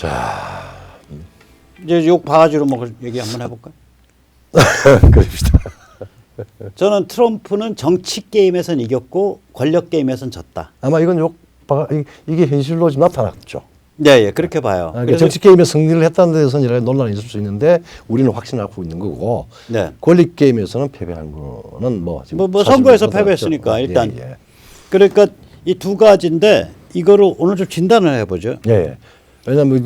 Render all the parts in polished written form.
자, 이제 욕 바가지로 먹을 얘기 한번 해볼까요? 그럽시다. 저는 트럼프는 정치 게임에선 이겼고 권력 게임에선 졌다. 아마 이건 이게 현실로 지금 나타났죠. 네, 예, 그렇게 봐요. 그러니까 정치 게임에 승리를 했다는 데서는 여러 논란이 있을 수 있는데 우리는 확신하고 있는 거고 네. 권력 게임에서는 패배한 거는 뭐 선거에서 패배했으니까 일단 그러니까 이 두 가지인데 이거를 오늘 좀 진단을 해보죠. 예. 왜냐면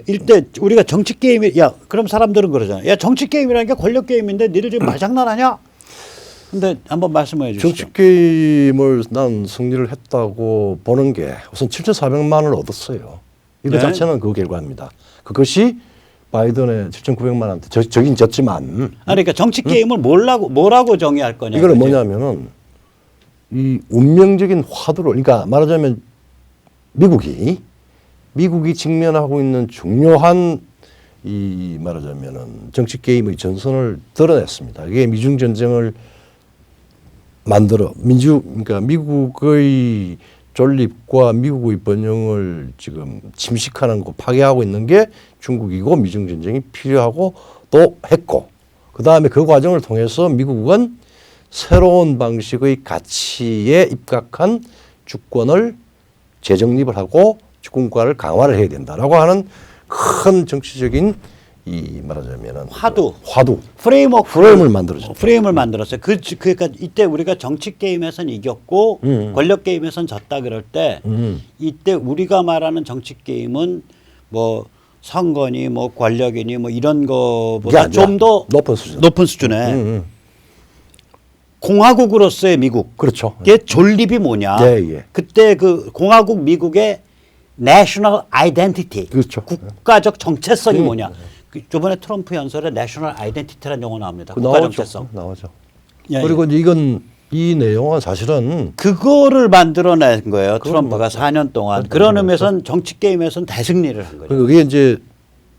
이때 우리가 정치 게임이 그럼 사람들은 그러잖아요. 야 정치 게임이라는 게 권력 게임인데 니들 지금 말장난하냐? 근데 한번 말씀해 주시죠. 정치 게임을 난 승리를 했다고 보는 게 우선 7,400만 원을 얻었어요. 이거 네. 자체는 그 결과입니다. 그것이 바이든의 7,900만한테 저긴 졌지만 그러니까 정치 게임을 뭐라고 정의할 거냐? 이거는 뭐냐면은 이 운명적인 화두를 그러니까 말하자면 미국이 직면하고 있는 중요한 이 말하자면은 정치 게임의 전선을 드러냈습니다. 이게 미중 전쟁을 그러니까 미국의 존립과 미국의 번영을 지금 침식하는 거 파괴하고 있는 게 중국이고 미중 전쟁이 필요하고 또 했고 그다음에 그 과정을 통해서 미국은 새로운 방식의 가치에 입각한 주권을 재정립을 하고 주권과를 강화를 해야 된다라고 하는 큰 정치적인 이 말하자면은 화두 프레임을 만들어줬죠. 프레임을 만들었어요. 그러니까 이때 우리가 정치 게임에선 이겼고 권력 게임에선 졌다 그럴 때 이때 우리가 말하는 정치 게임은 뭐 선거니 뭐 권력이니 뭐 이런 거보다 좀 더 높은 수준에 공화국으로서의 미국. 그렇죠. 그 존립이 뭐냐? 예. 그때 그 공화국 미국의 내셔널 아이덴티티. 그렇죠. 국가적 정체성이 뭐냐? 저번에 트럼프 연설에 내셔널 아이덴티티라는 용어 나옵니다. 국가 정체성. 나오죠. 예, 그리고 이제 이 내용은 사실은 그거를 만들어낸 거예요. 트럼프가 4년 동안. 그런 의미에서는 정치 게임에서는 대승리를 한 거죠. 그게 이제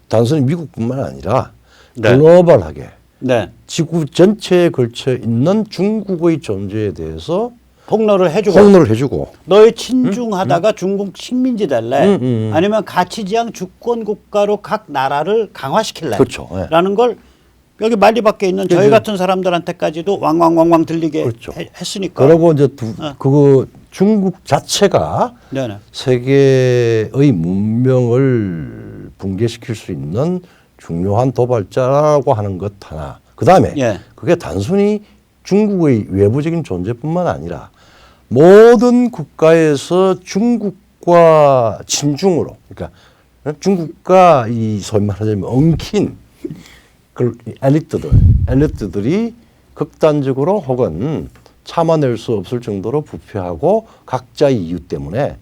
단순히 미국뿐만 아니라 네. 글로벌하게 네. 지구 전체에 걸쳐 있는 중국의 존재에 대해서 폭로를 해주고 너희 친중하다가 중국 식민지 될래? 아니면 가치지향 주권 국가로 각 나라를 강화시킬래? 그렇죠. 네. 라는 걸 여기 만리 밖에 있는 저희 같은 사람들한테까지도 왕왕왕왕 들리게 그렇죠. 했으니까. 그리고 이제 그거 중국 자체가 네네. 세계의 문명을 붕괴시킬 수 있는 중요한 도발자라고 하는 것 하나. 그다음에 그게 단순히 중국의 외부적인 존재뿐만 아니라 모든 국가에서 중국과 친중으로 그러니까 중국과 이 소위 말하자면 엉킨 엘리트들이 극단적으로 혹은 참아낼 수 없을 정도로 부패하고 각자의 이유 때문에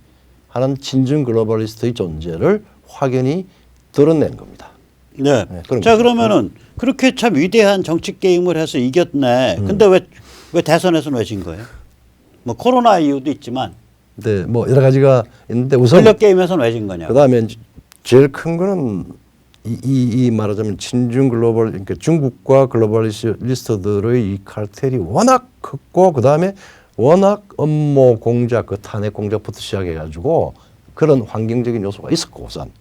하는 친중 글로벌리스트의 존재를 확연히 드러낸 겁니다. 네. 자, 그러면은 그렇게 참 위대한 정치 게임을 해서 이겼네. 근데 왜 대선에서는 왜 진 거예요? 뭐 코로나 이유도 있지만. 네, 뭐 여러 가지가 있는데 우선 권력 게임에서는 왜 진 거냐? 그다음에 제일 큰 거는 이 말하자면 친중 글로벌 그러니까 중국과 글로벌리스트들의 이 칼텔이 워낙 컸고 그다음에 워낙 음모 공작 그 탄핵 공작부터 시작해가지고 그런 환경적인 요소가 있었고 우선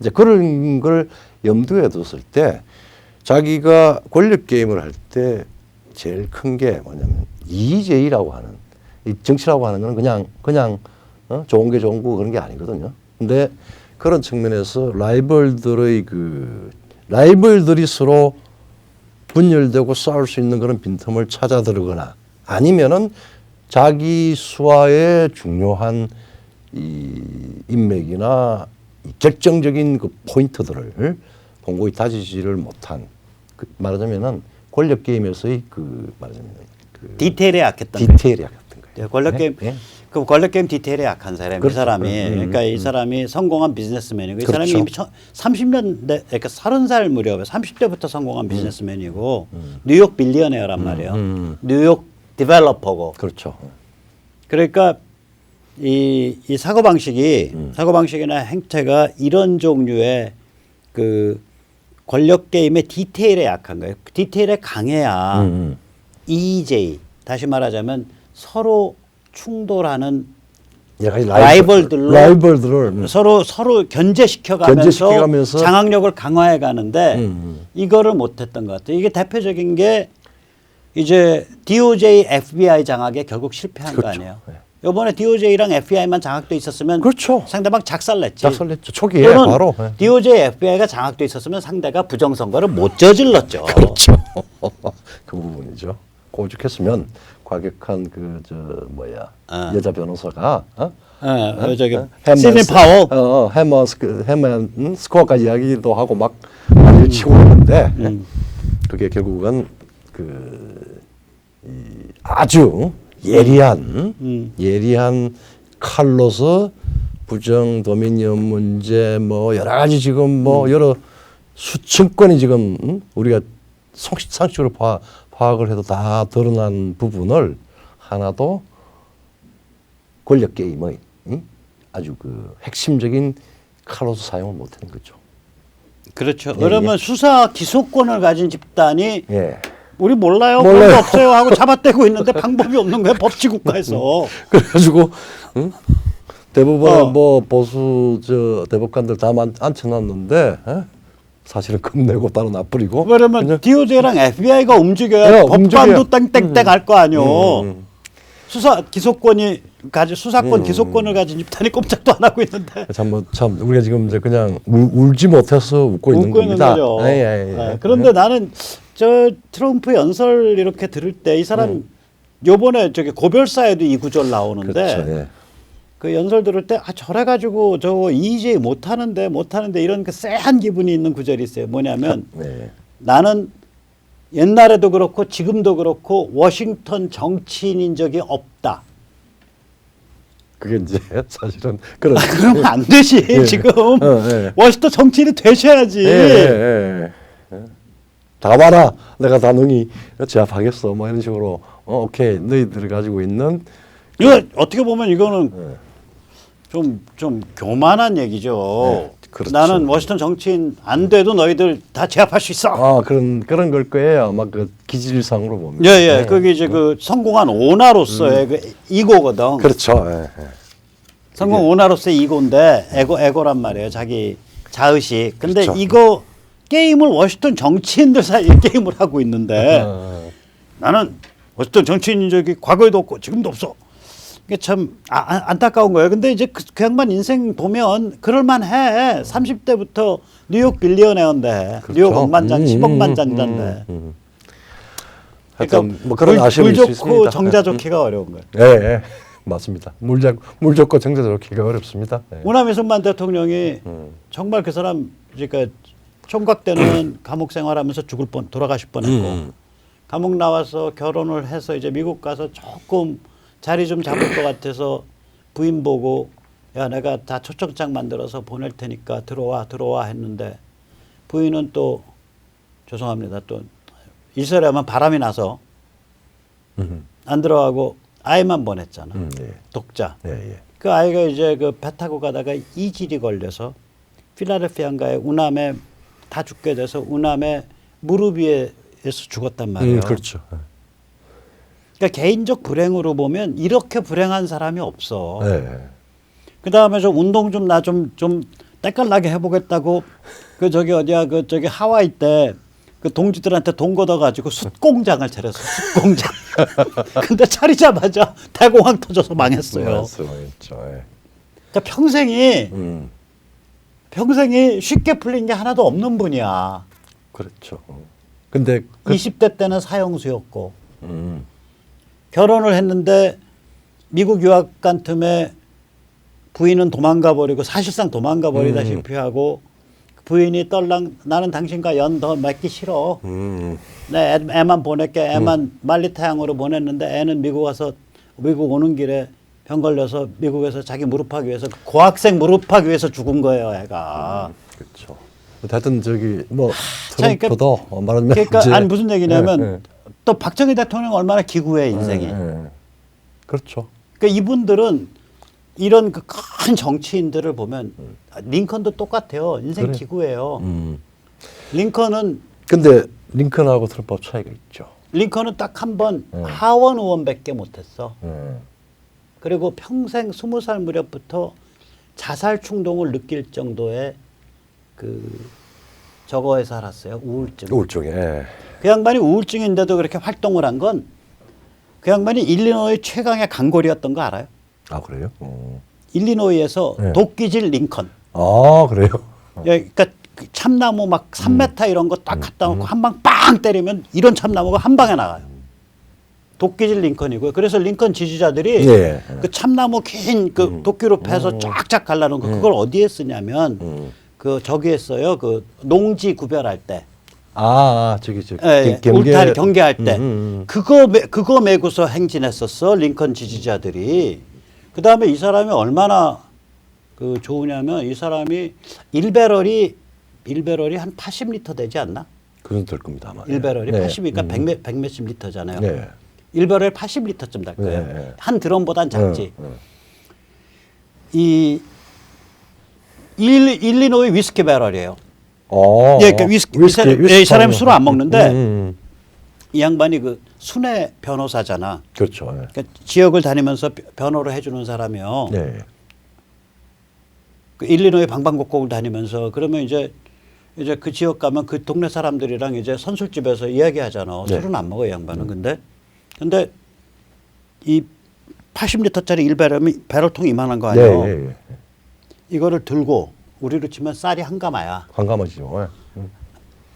이제 그런 걸 염두에 뒀을 때 자기가 권력 게임을 할 때 제일 큰 게 뭐냐면 이의제의라고 하는 이 정치라고 하는 건 그냥 좋은 게 좋은 거 그런 게 아니거든요. 근데 그런 측면에서 라이벌들이 서로 분열되고 싸울 수 있는 그런 빈틈을 찾아 들거나 아니면은 자기 수하의 중요한 이 인맥이나 결정적인 그 포인트들을 공고히 다지지를 못한 말하자면은 권력 게임에서의 말하자면 디테일에 약했던 거예요. 권력 게임 그 권력 게임 디테일에 약한 사람이 그렇죠. 이 사람이 그러니까 이 사람이 성공한 비즈니스맨이고 이 사람이 이미 30년대 그러니까 30살 무렵에 30대부터 성공한 비즈니스맨이고 뉴욕 빌리어네어란 말이에요. 뉴욕 디벨로퍼고. 그렇죠. 그러니까 이 사고방식이나 행태가 이런 종류의 그 권력 게임의 디테일에 약한 거예요. 디테일에 강해야 EJ 다시 말하자면 서로 충돌하는 여러 가지 라이벌들을 서로 견제시켜가면서 견제시켜가면서 장악력을 강화해 가는데 이거를 못했던 것 같아요. 이게 대표적인 게 이제 DOJ, FBI 장악에 결국 실패한 거 그렇죠. 아니에요. 네. 이번에 DOJ랑 FBI만 장악돼 있었으면 그렇죠. 상대방 작살냈지. 작살냈죠. 초기에 또는 바로. 네. DOJ, FBI가 장악돼 있었으면 상대가 부정선거를 못 저질렀죠. 그렇죠. 그 부분이죠. 오죽했으면 과격한 여자 변호사가 저기 시드니 파워 해먼 스코어까지 이야기도 하고 막 난리를 치고 있는데 그게 결국은 이 아주 예리한 칼로서 부정 도미니언 문제 뭐 여러 가지 지금 뭐 여러 수천 건이 지금 우리가 상식적으로 파악을 해도 다 드러난 부분을 하나도 권력 게임의 아주 핵심적인 칼로서 사용을 못하는 거죠. 그렇죠. 그러면 수사 기소권을 가진 집단이 예. 우리 몰라요. 그런 거 없어요 하고 잡아떼고 있는데 방법이 없는 거예요. 법치국가에서. 그래가지고 대부분 뭐 보수 대법관들 다 앉혀놨는데 사실은 겁내고 따로 놔버리고. 그러면 DOJ랑 FBI가 움직여야 법관도 땡땡땡 할 거 아니요. 수사권 기소권을 가진 집단이 꼼짝도 안 하고 있는데. 참 우리가 지금 이제 그냥 울지 못해서 웃고 있는 겁니다. 거죠. 그런데 나는 저 트럼프 연설 이렇게 들을 때 이 사람 요번에 저기 고별사에도 이 구절 나오는데 그렇죠, 예. 그 연설 들을 때 저래 가지고 저 EJ 못하는데 이런 그 쎄한 기분이 있는 구절이 있어요. 뭐냐면 네. 나는 옛날에도 그렇고 지금도 그렇고 워싱턴 정치인인 적이 없다. 그게 이제 사실은 그런. 그러면 안 되지. 지금 워싱턴 정치인이 되셔야지. 다 봐라. 내가 다 능히 제압하겠어. 뭐 이런 식으로 오케이 너희들이 가지고 있는 이거 어떻게 보면 이거는 좀 교만한 얘기죠. 그렇죠. 나는 워싱턴 정치인 안 돼도 너희들 다 제압할 수 있어. 그런 걸 거예요. 막 그 기질상으로 보면. 예. 그게 이제 그 성공한 오나로서의 그 이고거든. 그렇죠. 성공 오나로서의 이고인데 에고란 말이에요. 자기 자의식. 근데 그렇죠. 이거 게임을 워싱턴 정치인들 사이에 게임을 하고 있는데 나는 워싱턴 정치인인 적이 과거에도 없고 지금도 없어. 이게 참 안타까운 거예요. 근데 이제 그 양반 인생 보면 그럴만해. 30대부터 뉴욕 빌리언웨어인데 그렇죠. 뉴욕 억만장 10억만 장자인데. 하여튼 뭐 그런 아쉬움이 물 있습니다. 좋고 정자 좋기가 어려운 거예요. 예. 맞습니다. 물 좋고 정자 좋기가 어렵습니다. 예. 우남이순만 대통령이 정말 그 사람 그러니까 총각 때는 감옥 생활하면서 돌아가실 뻔했고 감옥 나와서 결혼을 해서 이제 미국 가서 조금 자리 좀 잡을 것 같아서 부인 보고 야 내가 다 초청장 만들어서 보낼 테니까 들어와 했는데 부인은 또 죄송합니다 또 이스라엘 하면 바람이 나서 안 들어가고 아이만 보냈잖아. 독자. 예. 그 아이가 이제 그 배 타고 가다가 이질이 걸려서 필라델피아인가에 우남에 다 죽게 돼서 우남에 무릎 위에서 죽었단 말이에요. 그렇죠. 그러니까 개인적 불행으로 보면 이렇게 불행한 사람이 없어. 네. 그 다음에 좀 운동 좀 나 좀 때깔나게 해보겠다고 그 저기 어디야 그 저기 하와이 때 그 동지들한테 돈 걷어가지고 숯공장을 차렸어. 숯공장. 근데 차리자마자 대공황 터져서 망했어요. 망했죠. 그러니까 평생이 쉽게 풀린 게 하나도 없는 분이야. 그렇죠. 근데 20대 때는 사형수였고 결혼을 했는데 미국 유학 간 틈에 부인은 도망가 버리고 사실상 도망가 버리다시피 하고 부인이 떨랑 나는 당신과 연 더 맺기 싫어. 내 애만 보낼게. 애만 만리타양으로 보냈는데 애는 미국 오는 길에 병 걸려서 미국에서 자기 무릎하기 위해서 고학생 무릎하기 위해서 죽은 거예요, 애가. 그렇죠. 하여튼 저기 뭐 트럼프도 말하자면 그러니까 아니 무슨 얘기냐면 또 박정희 대통령 얼마나 기구해 인생이. 그렇죠. 그러니까 이분들은 이런 그 큰 정치인들을 보면 링컨도 똑같아요. 인생 기구예요. 링컨은 근데 링컨하고 트럼프하고 차이가 있죠. 링컨은 딱 한 번 하원 의원밖에 못했어. 그리고 평생 20살 무렵부터 자살 충동을 느낄 정도의 저거에 살았어요. 우울증. 우울증에. 예. 그 양반이 우울증인데도 그렇게 활동을 한 건 그 양반이 일리노이 최강의 강골이었던 거 알아요? 아 그래요? 일리노이에서 네. 도끼질 링컨. 아 그래요? 예, 그러니까 그 참나무 막 3m 이런 거 딱 갖다 놓고 한 방 빵 때리면 이런 참나무가 한 방에 나가요. 도끼질 링컨이고요. 그래서 링컨 지지자들이 예. 그 참나무 긴 그 도끼로 패서 쫙쫙 갈라놓은 거 그걸 어디에 쓰냐면 그 저기에 써요. 그 농지 구별할 때. 저기 예, 울타리 경계할 때 그거 메고서 행진했었어 링컨 지지자들이. 그 다음에 이 사람이 얼마나 그 좋으냐면 이 사람이 1배럴이 한 80리터 되지 않나? 그건 될 겁니다 아마. 1배럴이 네. 80이니까 100 몇십 리터잖아요. 네. 1배럴 80리터쯤 될 거예요. 네. 한 드럼보단 작지. 네. 이 일리노이 위스키 배럴이에요. 예, 그러니까 이 사람이 술을 안 먹는데 이 양반이 그 순회 변호사잖아. 그렇죠. 예. 그러니까 지역을 다니면서 변호를 해주는 사람이요. 네. 그 일리노이 방방곡곡을 다니면서 그러면 이제 그 지역 가면 그 동네 사람들이랑 이제 선술집에서 이야기하잖아. 네. 술은 안 먹어 이 양반은. 근데 이 80리터짜리 1배럴이 배럴통 이만한 거 아니에요. 네, 네, 네. 이거를 들고 우리로 치면 쌀이 한 가마야. 관감하시죠.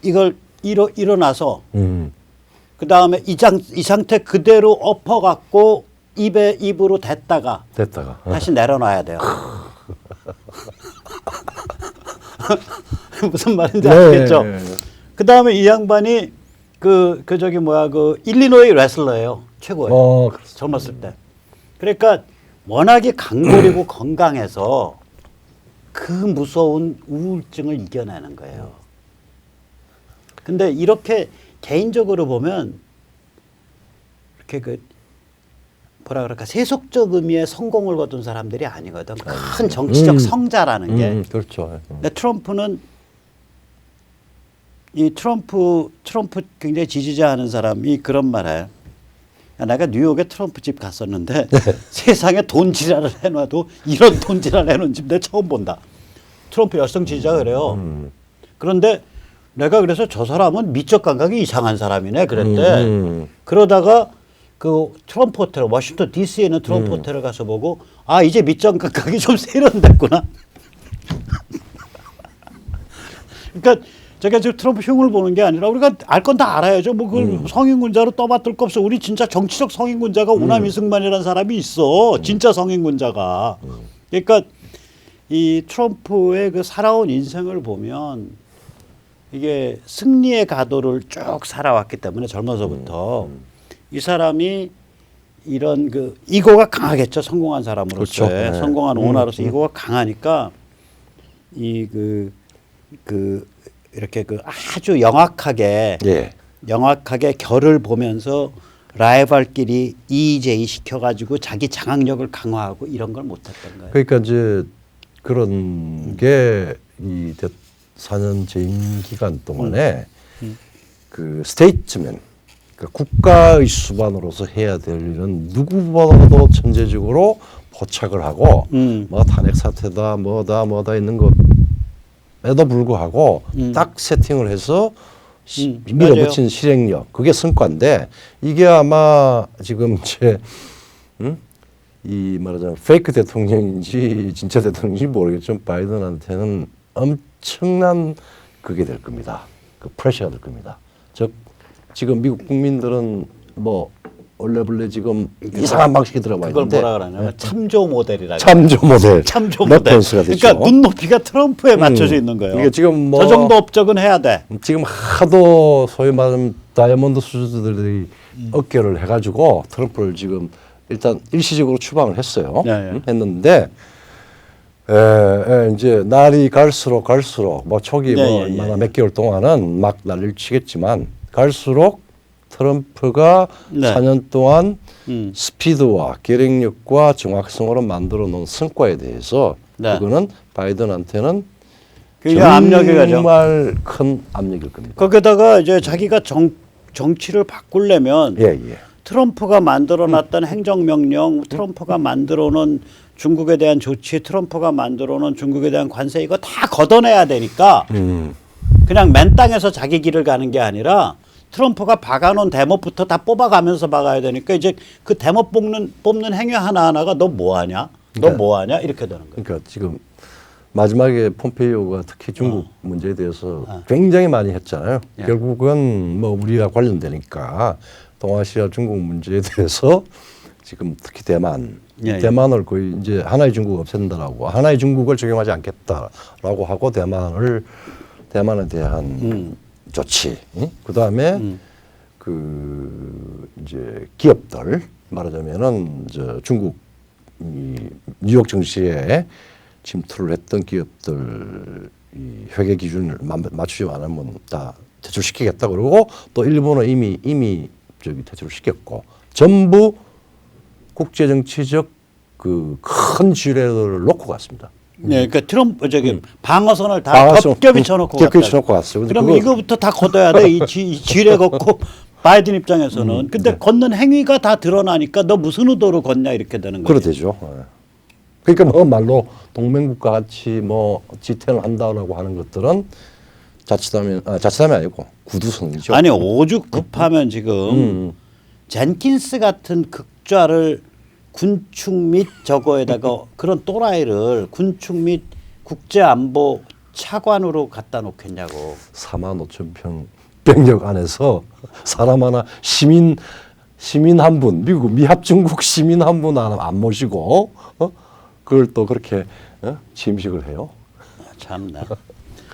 이걸 일어나서 음. 그 다음에 이 상태 그대로 엎어갖고 입으로 댔다가 다시 내려놔야 돼요. 무슨 말인지 아시겠죠? 네. 그 다음에 이 양반이 그 일리노이 레슬러예요. 최고예요. 그렇죠. 젊었을 때. 그러니까 워낙에 강골이고 건강해서 그 무서운 우울증을 이겨내는 거예요. 근데 이렇게 개인적으로 보면 이렇게 뭐라 그럴까 세속적 의미의 성공을 거둔 사람들이 아니거든. 큰 정치적 성자라는 게. 그렇죠. 근데 트럼프는 이 트럼프 굉장히 지지자하는 사람이 그런 말해요. 야, 내가 뉴욕에 트럼프 집 갔었는데 세상에 돈 지랄을 해놔도 이런 돈 지랄 해놓은 집 내가 처음 본다. 트럼프 열성 지지자가 그래요. 그런데 내가 그래서 저 사람은 미적 감각이 이상한 사람이네 그랬대. 그러다가 그 트럼프 호텔 워싱턴 DC에 있는 트럼프 호텔을 가서 보고 아 이제 미적 감각이 좀 세련됐구나. 그러니까 제가 지금 트럼프 흉을 보는 게 아니라 우리가 알 건 다 알아야죠. 뭐 그걸 성인군자로 떠받들 거 없어. 우리 진짜 정치적 성인군자가 오남 이승만이라는 사람이 있어. 진짜 성인군자가. 그러니까 이 트럼프의 그 살아온 인생을 보면 이게 승리의 가도를 쭉 살아왔기 때문에 젊어서부터 이 사람이 이런 그 이고가 강하겠죠. 성공한 사람으로서. 그렇죠. 네. 성공한 오너로서 이고가 강하니까 이렇게 그 아주 영악하게 결을 보면서 라이벌끼리 이의제의 시켜가지고 자기 장악력을 강화하고 이런 걸 못했던 거예요. 그러니까 이제 그런 게 이 4년 재임 기간 동안에 그 스테이트맨, 그러니까 국가의 수반으로서 해야 될 일은 누구보다도 천재적으로 포착을 하고 뭐 탄핵 사태다 뭐다 있는 것에도 불구하고 딱 세팅을 해서 밀어붙인 실행력, 그게 성과인데 이게 아마 지금 이제 이 말하자면 페이크 대통령인지 진짜 대통령인지 모르겠지만 바이든한테는 엄청난 그게 될 겁니다. 그 프레셔가 될 겁니다. 즉 지금 미국 국민들은 뭐 원래벌레 지금 이상한 방식이 들어가 그걸 있는데 뭐라 그러냐면 참조 모델이라고. 참조 모델. 참조 모델. 레퍼런스가 되죠. 그러니까 눈높이가 트럼프에 맞춰져 있는 거예요. 이게 지금 저 정도 업적은 해야 돼. 지금 하도 소위 말하는 다이아몬드 수준들이 어깨를 해가지고 트럼프를 지금 일단 일시적으로 추방을 했어요. 했는데 이제 날이 갈수록 뭐 초기 뭐 얼마나 몇 개월 동안은 막 난리를 치겠지만 갈수록 트럼프가 4년 동안 스피드와 결행력과 정확성으로 만들어 놓은 성과에 대해서 그거는 바이든한테는 정말 큰 압력일 겁니다. 거기다가 이제 자기가 정치를 바꾸려면 트럼프가 만들어놨던 행정명령, 트럼프가 만들어놓은 중국에 대한 조치, 트럼프가 만들어놓은 중국에 대한 관세 이거 다 걷어내야 되니까 그냥 맨 땅에서 자기 길을 가는 게 아니라 트럼프가 박아놓은 대목부터 다 뽑아가면서 박아야 되니까 이제 그 대목 뽑는 행위 하나하나가 너 뭐하냐? 너 뭐하냐? 이렇게 되는 거예요. 그러니까 지금 마지막에 폼페이오가 특히 중국 문제에 대해서 굉장히 많이 했잖아요. 예. 결국은 뭐 우리가 관련되니까 동아시아 중국 문제에 대해서 지금 특히 대만, 예, 예. 대만을 거의 이제 하나의 중국 없앤다라고 하나의 중국을 적용하지 않겠다라고 하고 대만에 대한 조치, 그 다음에 그 이제 기업들 말하자면은 저 중국 이 뉴욕 증시에 침투를 했던 기업들 이 회계 기준을 맞추지 않으면 다 퇴출시키겠다 그러고 또 일본은 이미 저기 퇴출을 시켰고 전부 국제 정치적 그 큰 지뢰들을 놓고 갔습니다. 네, 그러니까 트럼프 방어선을 다 겹겹이 쳐놓고 갔어요. 그럼 이거부터 다 걷어야 돼. 이 지뢰 걷고 바이든 입장에서는. 근데 네. 걷는 행위가 다 드러나니까 너 무슨 의도로 걷냐 이렇게 되는 거예요. 그렇대죠. 그러니까 뭐 말로 동맹국가 같이 뭐 지탱을 한다라고 하는 것들은 자칫하면 아니고 구두선이죠. 아니 오죽 급하면 지금 젠킨스 같은 극좌를 군축 및 저거에다가 그런 또라이를 군축 및 국제안보 차관으로 갖다 놓겠냐고. 4만 5천 평 병력 안에서 사람 하나 시민 한 분, 미국 미합중국 시민 한 분 안 모시고 그걸 또 그렇게 침식을 해요. 참나.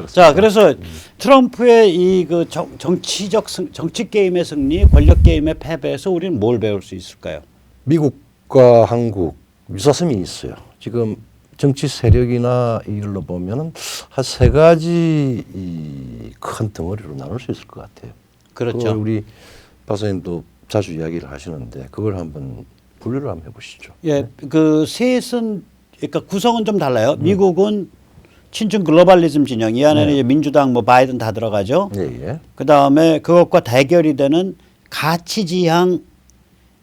자, 그래서 트럼프의 이 그 정치 게임의 승리, 권력 게임의 패배에서 우리는 뭘 배울 수 있을까요? 미국과 한국 유사성이 있어요. 지금 정치 세력이나 이걸로 보면은 한 세 가지 이 큰 덩어리로 나눌 수 있을 것 같아요. 그렇죠. 그걸 우리 박사님도 자주 이야기를 하시는데 그걸 한번 분류를 한번 해보시죠. 예, 그 셋은 그러니까 구성은 좀 달라요. 미국은 친중 글로벌리즘 진영, 이 안에는 이제 민주당, 뭐 바이든 다 들어가죠. 예. 그 다음에 그것과 대결이 되는 가치지향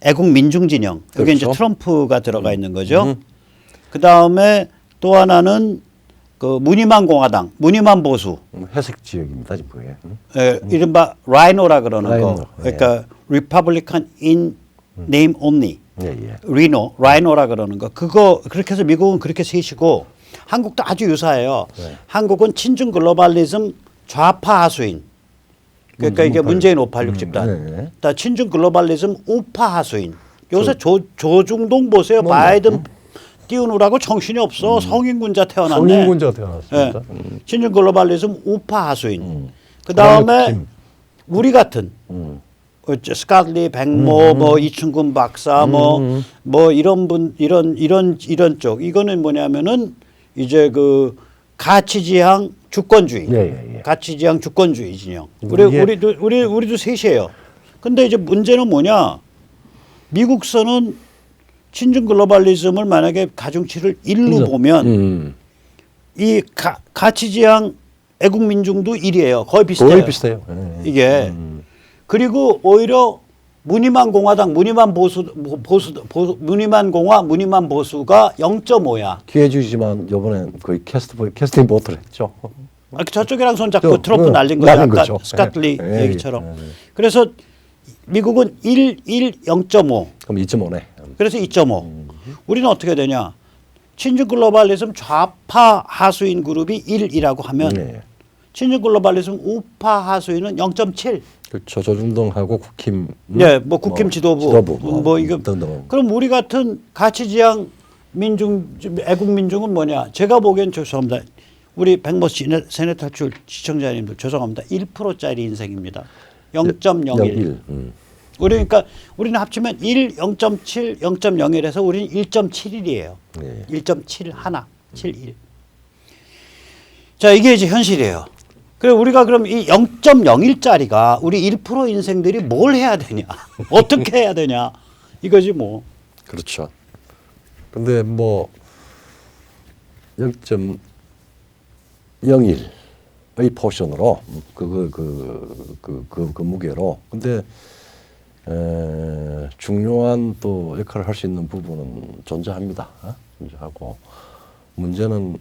애국 민중 진영, 여기 이제 그렇죠. 트럼프가 들어가 있는 거죠. 그 다음에 또 하나는 그 무늬만 공화당, 무늬만 보수, 회색 지역입니다, 지금 그게. 예, 이른바 라이노라 그러는 라이노, 거. 그러니까 Republican in name only. 예. 라이노라 그러는 거. 그거 그렇게 해서 미국은 그렇게 셋이고 한국도 아주 유사해요. 네. 한국은 친중 글로벌리즘 좌파 하수인. 그러니까 이게 문재인 586 집단. 네. 다 친중 글로벌리즘 우파 하수인. 요새 조중동 보세요. 바이든 띄우느라고 정신이 없어. 성인군자 태어났네. 성인군자가 태어났습니다. 예. 친중 글로벌리즘 우파 하수인. 그 다음에 우리 같은 스카틀리 백모 뭐 이충근 박사 뭐 이런 분 이런 쪽 이거는 뭐냐면은 이제 그 가치지향 주권주의, 예. 가치지향 주권주의 진영. 이게 우리도 셋이에요. 근데 이제 문제는 뭐냐? 미국서는 친중 글로벌리즘을 만약에 가중치를 1로 보면 이 가치지향 애국민중도 1이에요. 거의 비슷해요. 거의 비슷해요. 이게 그리고 오히려 무늬만 공화당, 무늬만 공화, 무늬만 보수가 0.5야. 기회 주시지만 이번에 거의 캐스팅 보트를 했죠. 저쪽이랑 손잡고 트럼프 날린 거죠. 아까 거죠. 스카틀리 예. 얘기처럼. 그래서 미국은 1, 0.5. 그럼 2.5네. 그래서 2.5. 우리는 어떻게 되냐? 친중 글로벌리즘 좌파 하수인 그룹이 1이라고 하면 네. 친중 글로벌리즘 우파 하수인은 0.7. 그렇죠. 조중동하고 국힘. 네, 뭐 국힘 지도부 뭐 이거 등등. 그럼 우리 같은 가치지향 애국 민중은 뭐냐? 제가 보기엔 죄송합니다. 우리 백모 세네 탈출 시청자님들 죄송합니다. 1%짜리 인생입니다. 0.01. 그러니까 우리는 합치면 1, 0.7, 0.01에서 우리는 1.71이에요. 네. 1.71, 71. 자, 이게 이제 현실이에요. 그래 우리가 그럼 이 0.01짜리가 우리 1% 인생들이 뭘 해야 되냐? 어떻게 해야 되냐? 이거지 뭐. 그렇죠. 근데 뭐 0.01의 포션으로 그 무게로. 근데 중요한 또 역할을 할 수 있는 부분은 존재합니다. 존재하고 문제는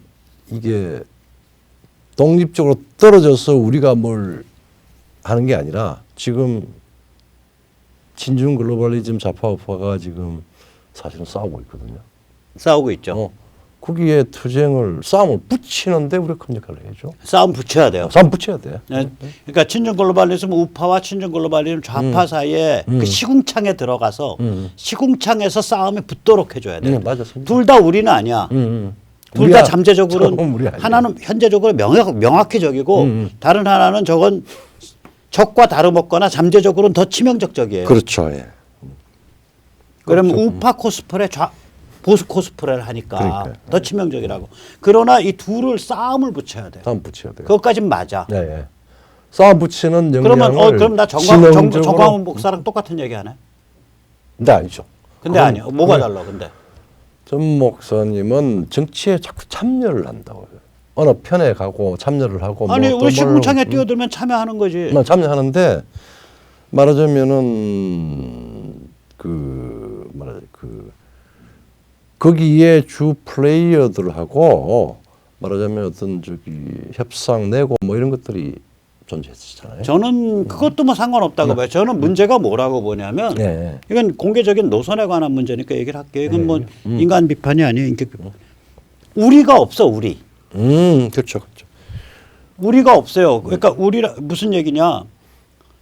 이게 독립적으로 떨어져서 우리가 뭘 하는 게 아니라 지금 친중 글로벌리즘 좌파 우파가 지금 사실은 싸우고 있거든요. 싸우고 있죠. 거기에 투쟁을 싸움을 붙이는데 우리가 큰 역할을 해야죠. 싸움 붙여야 돼요. 싸움 붙여야 돼. 네. 그러니까 친중 글로벌리즘 우파와 친중 글로벌리즘 좌파 사이에 그 시궁창에 들어가서 시궁창에서 싸움이 붙도록 해줘야 돼요. 맞았습니다. 둘 다 우리는 아니야. 둘 다 잠재적으로는 하나는 현재적으로 명확히 적이고 다른 하나는 저건 적과 다름없거나 잠재적으로는 더 치명적적이에요. 그렇죠. 예. 그러면 그렇죠. 우파 코스프레 보수 코스프레를 하니까 그러니까요. 더 치명적이라고. 그러나 이 둘을 싸움을 붙여야 돼요. 싸움 붙여야 돼요. 그것까진 맞아. 네, 예. 싸움 붙이는 그러면 역량을 그럼 나 정광훈 목사랑 똑같은 얘기 하네. 근데 아니죠. 근데 아니요. 뭐가 달라 근데. 전 목사님은 정치에 자꾸 참여를 한다고요. 어느 편에 가고 참여를 하고 아니 뭐 우리 시궁창에 뛰어들면 참여하는 거지. 참여하는데 말하자면은 거기에 주 플레이어들하고 말하자면 어떤 협상 내고 뭐 이런 것들이 존재했잖아요. 저는 그것도 뭐 상관없다고 봐요. 저는 문제가 뭐라고 보냐면 네. 이건 공개적인 노선에 관한 문제니까 얘기를 할게요. 이건 뭐 인간 비판이 아니에요. 인격 비판. 우리가 없어 우리. 그렇죠. 우리가 없어요. 그러니까 우리라 무슨 얘기냐?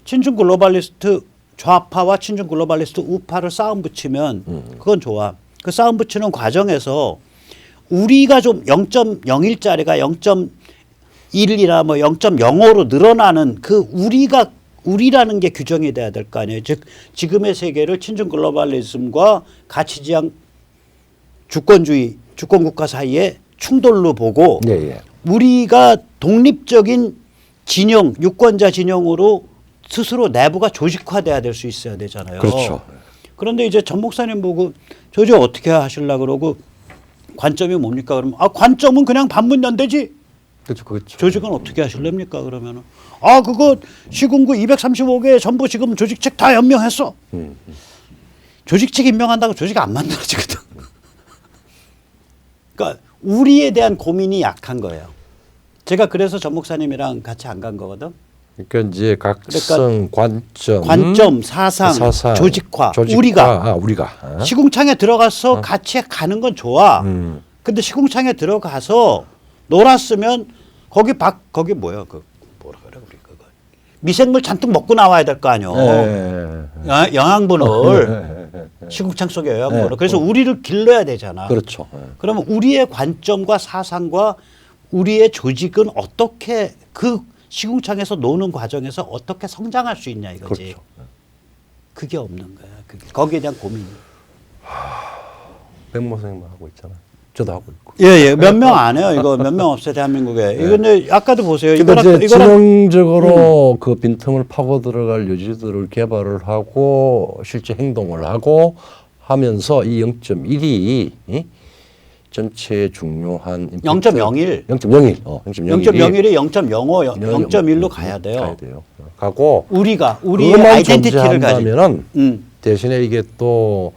친중 글로벌리스트 좌파와 친중 글로벌리스트 우파를 싸움 붙이면 그건 좋아. 그 싸움 붙이는 과정에서 우리가 좀 0.01짜리가 0.1이나 뭐 0.05로 늘어나는 그 우리라는 게 규정이 돼야 될 거 아니에요. 즉 지금의 세계를 친중 글로벌리즘과 가치지향 주권주의 주권국가 사이에 충돌로 보고 우리가 독립적인 진영 유권자 진영으로 스스로 내부가 조직화돼야 될 수 있어야 되잖아요. 그렇죠. 그런데 이제 전 목사님 보고 저지 어떻게 하시려고 그러고 관점이 뭡니까 그러면 관점은 그냥 반문연대지. 그렇죠. 조직은 어떻게 하실랍니까 그러면은 그거 시군구 235개 전부 지금 조직책 다 연명했어. 조직책 임명한다고 조직 안 만들어지거든. 그러니까 우리에 대한 고민이 약한 거예요. 제가 그래서 전 목사님이랑 같이 안 간 거거든. 그러니까 이제 각성 관점, 사상, 조직화. 우리가 시궁창에 들어가서 같이 가는 건 좋아. 근데 시궁창에 들어가서 놀았으면 거기 뭐야 뭐라 그래 우리 그거 미생물 잔뜩 먹고 나와야 될 거 아니요. 영양분을 시궁창 속에 영양분을. 그래서 우리를 길러야 되잖아. 그렇죠. 그러면 우리의 관점과 사상과 우리의 조직은 어떻게 그 시궁창에서 노는 과정에서 어떻게 성장할 수 있냐 이거지. 그렇죠. 그게 없는 거야. 거기에 대한 고민이. 백모 선생님 하고 있잖아요. 저도 하고 있고. 예. 몇 명 안 해요. 이거 몇 명 없어요. 대한민국에. 이건데 아까도 보세요. 근데 이제 진영적으로 그 빈틈을 파고 들어갈 여지들을 개발을 하고 실제 행동을 하고 하면서 이 0.1이 전체의 중요한 0.01. 0.01이 0.05, 0.1로 가야 돼요. 가고 우리의 아이덴티티를 가지면 대신에 이게 또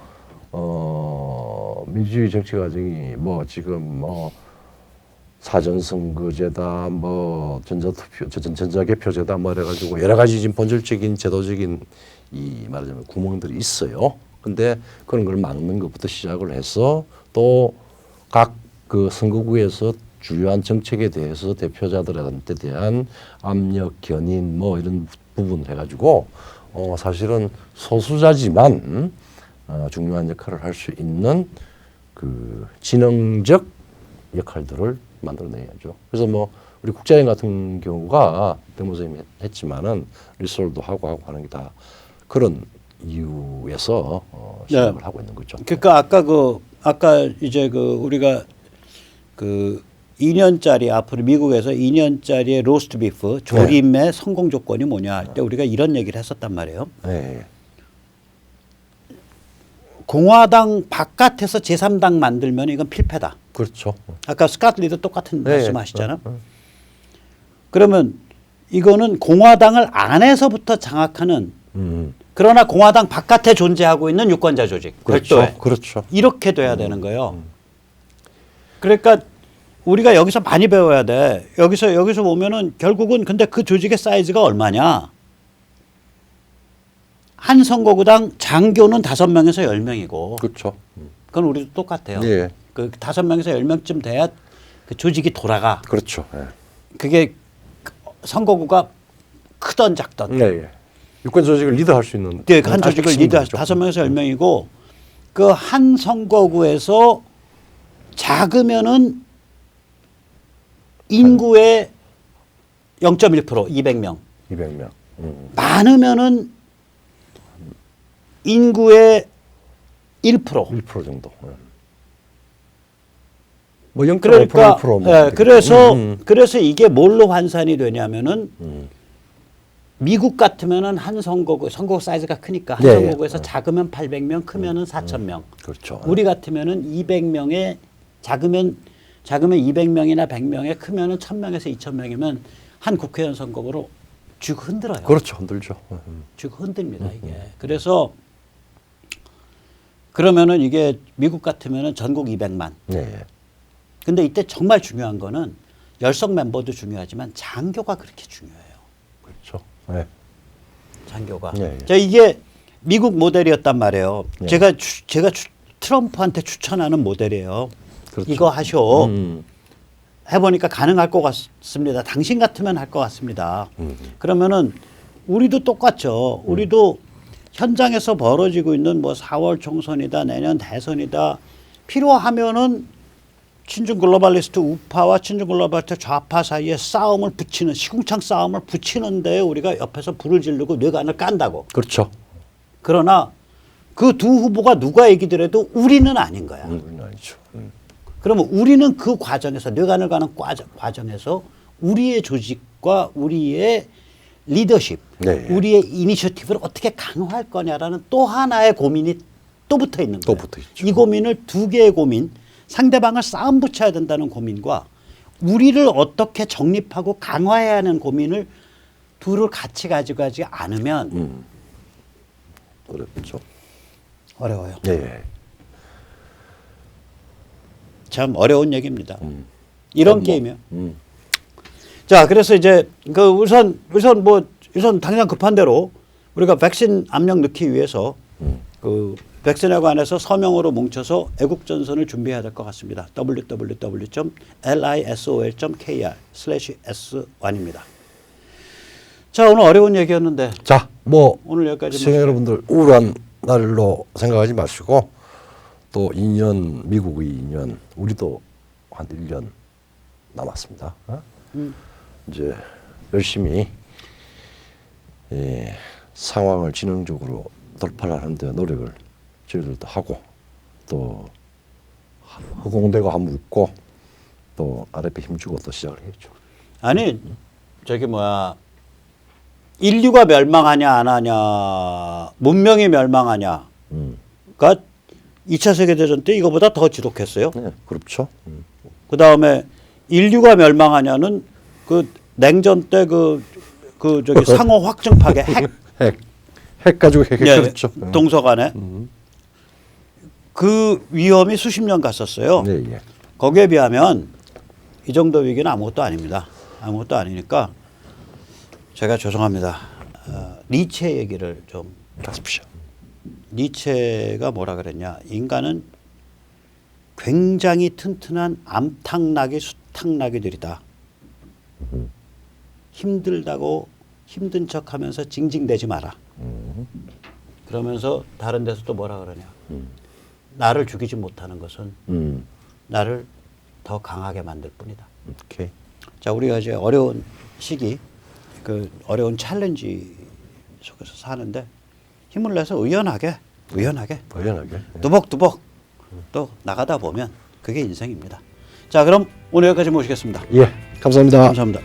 민주주의 정치 과정이 뭐 지금 사전선거제다 뭐 전자개표제다 뭐 이래가지고 여러 가지 지금 본질적인 제도적인 이 말하자면 구멍들이 있어요. 근데 그런 걸 막는 것부터 시작을 해서 또 각 그 선거구에서 주요한 정책에 대해서 대표자들한테 대한 압력, 견인 뭐 이런 부분을 해가지고 사실은 소수자지만 중요한 역할을 할 수 있는 그 지능적 역할들을 만들어내야죠. 그래서 뭐 우리 국제여행 같은 경우가 백모 선생님이 했지만은 리솔도 하고 하는 게 다 그런 이유에서 시작을 하고 있는 거죠. 그러니까 아까 이제 우리가 2년짜리 앞으로 미국에서 2년짜리의 로스트 비프 조림의 성공 조건이 뭐냐 할 때 우리가 이런 얘기를 했었단 말이에요. 공화당 바깥에서 제3당 만들면 이건 필패다. 그렇죠. 아까 스캇 리도 똑같은 말씀하시잖아. 그러면 이거는 공화당을 안에서부터 장악하는 그러나 공화당 바깥에 존재하고 있는 유권자 조직 그렇죠. 별도의 그렇죠. 이렇게 돼야 되는 거예요. 그러니까 우리가 여기서 많이 배워야 돼. 여기서 보면은 결국은 근데 그 조직의 사이즈가 얼마냐? 한 선거구당 장교는 5명에서 10명이고 그렇죠. 그건 우리도 똑같아요. 예. 그 5명에서 10명쯤 돼야 그 조직이 돌아가. 그렇죠. 예. 그게 선거구가 크던 작던. 예, 예. 유권 조직을 리드할 수 있는 네, 한 조직을 리드할 5명에서 10명이고 그 한 선거구에서 작으면은 인구의 0.1% 200명. 200명. 많으면은 인구의 1%. 1% 정도. 뭐 0.5% 그러니까 1% 뭐. 예, 그래서 이게 뭘로 환산이 되냐면은 미국 같으면은 한 선거구 사이즈가 크니까 한 예, 선거구에서 작으면 800명, 크면은 4,000명. 그렇죠. 우리 같으면은 200명에 작으면 200명이나 100명에 크면은 1,000명에서 2,000명이면 한 국회의원 선거구로 쭉 흔들어요. 그렇죠. 흔들죠. 쭉 흔듭니다, 이게. 그래서 그러면은 이게 미국 같으면은 전국 200만. 네. 근데 이때 정말 중요한 거는 열성 멤버도 중요하지만 장교가 그렇게 중요해요. 그렇죠. 네. 장교가. 예, 예. 자, 이게 미국 모델이었단 말이에요. 예. 제가 트럼프한테 추천하는 모델이에요. 그렇죠. 이거 하쇼. 해보니까 가능할 것 같습니다. 당신 같으면 할 것 같습니다. 그러면은 우리도 똑같죠. 우리도 현장에서 벌어지고 있는 뭐 4월 총선이다, 내년 대선이다 필요하면은 친중 글로벌리스트 우파와 친중 글로벌리스트 좌파 사이에 싸움을 붙이는 시궁창 싸움을 붙이는데 우리가 옆에서 불을 지르고 뇌관을 깐다고. 그렇죠. 그러나 그 두 후보가 누가 이기더라도 우리는 아닌 거야. 아니죠. 그러면 우리는 그 과정에서 뇌관을 가는 과정에서 우리의 조직과 우리의 리더십, 네. 우리의 이니셔티브를 어떻게 강화할 거냐라는 또 하나의 고민이 또 붙어 있는 또 거예요. 붙어 있죠. 이 고민을 두 개의 고민, 상대방을 싸움 붙여야 된다는 고민과 우리를 어떻게 정립하고 강화해야 하는 고민을 둘을 같이 가지고 가지 않으면 그렇죠. 어려워요. 네. 참 어려운 얘기입니다. 이런 게임이요. 음. 자, 그래서 이제 그 우선 당장 급한 대로 우리가 백신 압력 넣기 위해서 그 백신에 관해서 서명으로 뭉쳐서 애국 전선을 준비해야 될 것 같습니다. www.lisol.kr/s1입니다. 자, 오늘 어려운 얘기였는데 자, 뭐 오늘 여기까지 시청자 여러분들 우울한 날로 생각하지 마시고 또 2년 미국의 2년 우리도 한 1년 남았습니다. 이제 열심히 상황을 진흥적으로 돌파를 하는데 노력을 저희들도 하고 또 허공대고 한번 웃고 또 아랫배 힘주고 또 시작을 했죠. 아니 저기 뭐야 인류가 멸망하냐 안 하냐 문명이 멸망하냐가 2차 세계대전 때 이거보다 더 지독했어요. 네, 그렇죠. 그 다음에 인류가 멸망하냐는 그 냉전 때 저기 상호 확증 파괴 핵 가지고 핵 예, 그렇죠. 동서간에 그 위험이 수십 년 갔었어요. 네, 예. 거기에 비하면 이 정도 위기는 아무것도 아닙니다. 아무것도 아니니까 제가 죄송합니다. 니체 얘기를 좀 하십시오. 니체가 뭐라 그랬냐. 인간은 굉장히 튼튼한 암탉나귀 수탉나귀들이다. 힘들다고 힘든 척하면서 징징대지 마라. 그러면서 다른 데서 또 뭐라 그러냐. 나를 죽이지 못하는 것은 나를 더 강하게 만들 뿐이다. 오케이. 자, 우리가 이제 어려운 시기, 그 어려운 챌린지 속에서 사는데 힘을 내서 의연하게 뚜벅뚜벅 또 나가다 보면 그게 인생입니다. 자, 그럼 오늘 여기까지 모시겠습니다. 예, 감사합니다. 감사합니다.